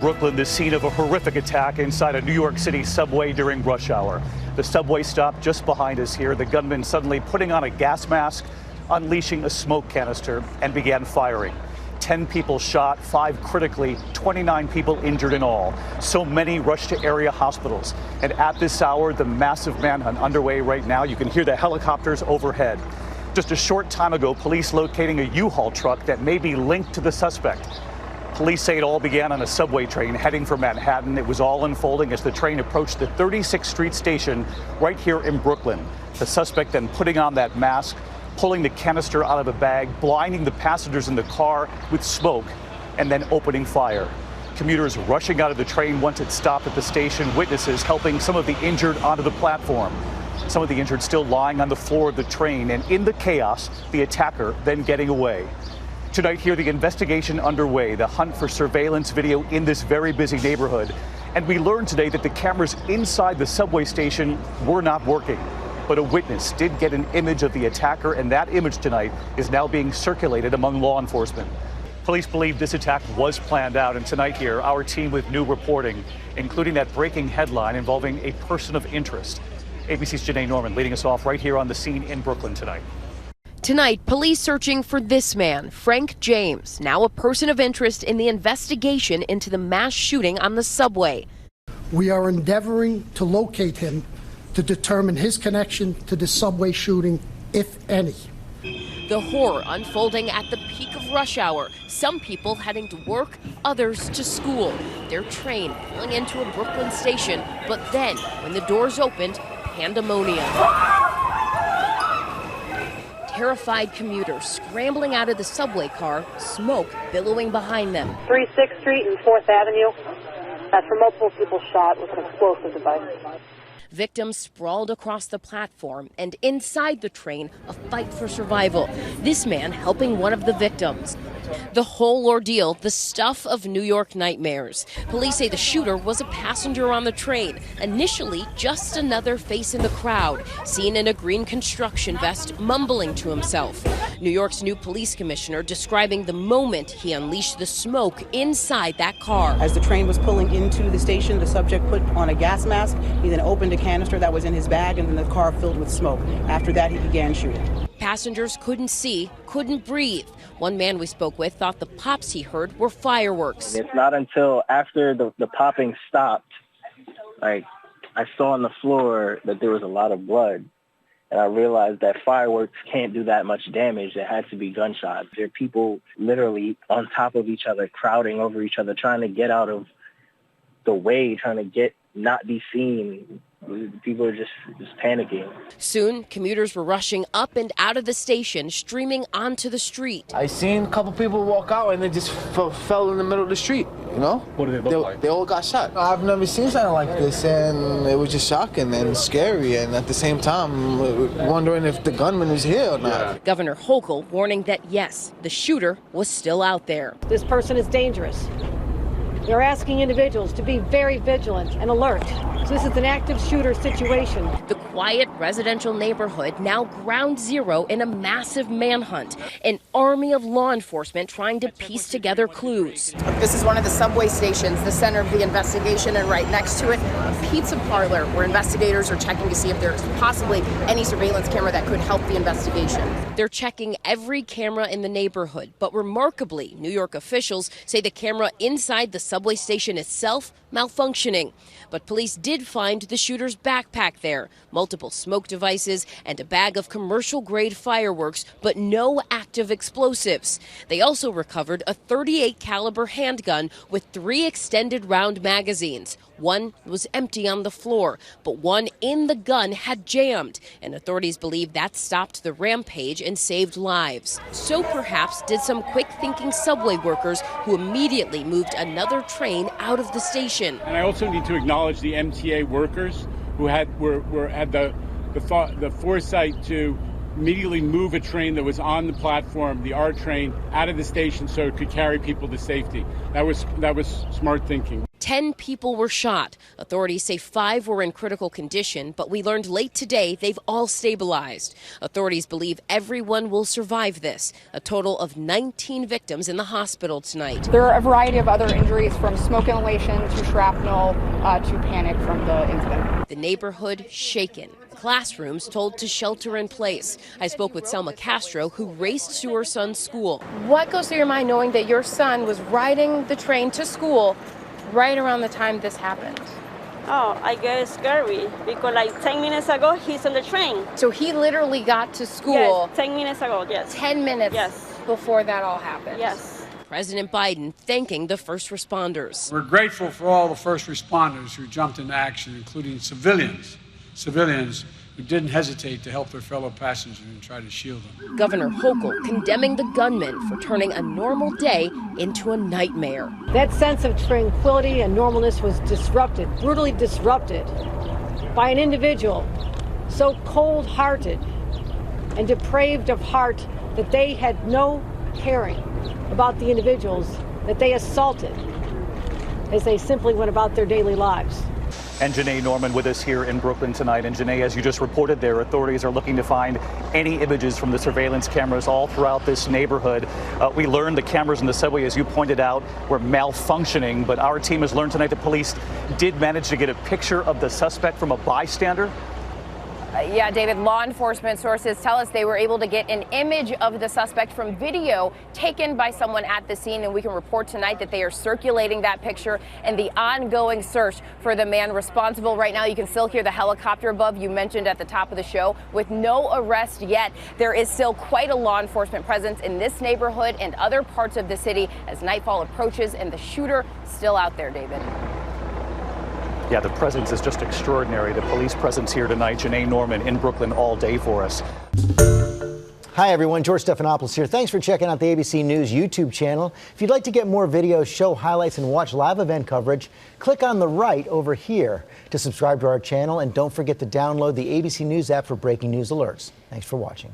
Brooklyn, the scene of a horrific attack inside a New York City subway during rush hour. The subway stop just behind us here. The gunman suddenly putting on a gas mask, unleashing a smoke canister, and began firing. 10 people shot, 5 critically, 29 people injured in all. So many rushed to area hospitals. And at this hour, the massive manhunt underway right now. You can hear the helicopters overhead. Just a short time ago, police locating a U-Haul truck that may be linked to the suspect. Police say it all began on a subway train heading for Manhattan. It was all unfolding as the train approached the 36th Street station right here in Brooklyn. The suspect then putting on that mask, pulling the canister out of a bag, blinding the passengers in the car with smoke, and then opening fire. Commuters rushing out of the train once it stopped at the station, witnesses helping some of the injured onto the platform. Some of the injured still lying on the floor of the train, and in the chaos, the attacker then getting away. Tonight here, the investigation underway, the hunt for surveillance video in this very busy neighborhood. And we learned today that the cameras inside the subway station were not working. But a witness did get an image of the attacker, and that image tonight is now being circulated among law enforcement. Police believe this attack was planned out, and tonight here, our team with new reporting, including that breaking headline involving a person of interest. ABC's Janae Norman leading us off right here on the scene in Brooklyn tonight. Tonight, police searching for this man, Frank James, now a person of interest in the investigation into the mass shooting on the subway. We are endeavoring to locate him to determine his connection to the subway shooting, if any. The horror unfolding at the peak of rush hour. Some people heading to work, others to school. Their train pulling into a Brooklyn station, but then, when the doors opened, pandemonium. Terrified commuters scrambling out of the subway car, smoke billowing behind them. 36th Street and 4th Avenue. That's where multiple people shot with an explosive device. Victims sprawled across the platform, and inside the train, a fight for survival. This man helping one of the victims. The whole ordeal, the stuff of New York nightmares. Police say the shooter was a passenger on the train, initially just another face in the crowd, seen in a green construction vest, mumbling to himself. New York's new police commissioner describing the moment he unleashed the smoke inside that car. As the train was pulling into the station, the subject put on a gas mask. He then opened a canister that was in his bag, and then the car filled with smoke. After that, he began shooting. Passengers couldn't see, couldn't breathe. One man we spoke with thought the pops he heard were fireworks. It's not until after the popping stopped, like I saw on the floor that there was a lot of blood. And I realized that fireworks can't do that much damage. It had to be gunshots. There are people literally on top of each other, crowding over each other, trying to get out of the way, trying to not be seen. People are just panicking. Soon, commuters were rushing up and out of the station, streaming onto the street. I seen a couple people walk out and they just fell in the middle of the street, you know? What did they look like? They all got shot. I've never seen something like this, and it was just shocking and scary, and at the same time, wondering if the gunman is here or not. Yeah. Governor Hochul warning that, yes, the shooter was still out there. This person is dangerous. They're asking individuals to be very vigilant and alert. So this is an active shooter situation. The quiet residential neighborhood now ground zero in a massive manhunt. An army of law enforcement trying to piece together clues. This is one of the subway stations, the center of the investigation, and right next to it, a pizza parlor where investigators are checking to see if there's possibly any surveillance camera that could help the investigation. They're checking every camera in the neighborhood, but remarkably, New York officials say the camera inside the subway station itself malfunctioning. But police did find the shooter's backpack there, multiple smoke devices, and a bag of commercial-grade fireworks, but no active explosives. They also recovered a .38 caliber handgun with 3 extended round magazines. One was empty on the floor, but one in the gun had jammed, and authorities believe that stopped the rampage and saved lives. So perhaps did some quick-thinking subway workers who immediately moved another train out of the station. And I also need to acknowledge the MTA workers who had the foresight to immediately move a train that was on the platform, the R train, out of the station so it could carry people to safety. That was smart thinking. 10 people were shot. Authorities say 5 were in critical condition, but we learned late today they've all stabilized. Authorities believe everyone will survive this. A total of 19 victims in the hospital tonight. There are a variety of other injuries, from smoke inhalation to shrapnel to panic from the incident. The neighborhood shaken. Classrooms told to shelter in place. I spoke with Selma Castro, who raced to her son's school. What goes through your mind knowing that your son was riding the train to school right around the time this happened? Oh, I get scary because like 10 minutes ago, he's on the train. So he literally got to school. Yes, 10 minutes ago, yes. 10 minutes before that all happened. Yes. President Biden thanking the first responders. We're grateful for all the first responders who jumped into action, including civilians who didn't hesitate to help their fellow passengers and try to shield them. Governor Hochul condemning the gunman for turning a normal day into a nightmare. That sense of tranquility and normalness was disrupted, brutally disrupted, by an individual so cold-hearted and depraved of heart that they had no caring about the individuals that they assaulted as they simply went about their daily lives. And Janae Norman with us here in Brooklyn tonight. And Janae, as you just reported there, authorities are looking to find any images from the surveillance cameras all throughout this neighborhood. We learned the cameras in the subway, as you pointed out, were malfunctioning. But our team has learned tonight the police did manage to get a picture of the suspect from a bystander. Yeah, David, law enforcement sources tell us they were able to get an image of the suspect from video taken by someone at the scene, and we can report tonight that they are circulating that picture and the ongoing search for the man responsible. Right now, you can still hear the helicopter above you mentioned at the top of the show. With no arrest yet, there is still quite a law enforcement presence in this neighborhood and other parts of the city as nightfall approaches, and the shooter still out there, David. Yeah, the presence is just extraordinary. The police presence here tonight. Janae Norman in Brooklyn all day for us. Hi, everyone. George Stephanopoulos here. Thanks for checking out the ABC News YouTube channel. If you'd like to get more videos, show highlights, and watch live event coverage, click on the right over here to subscribe to our channel. And don't forget to download the ABC News app for breaking news alerts. Thanks for watching.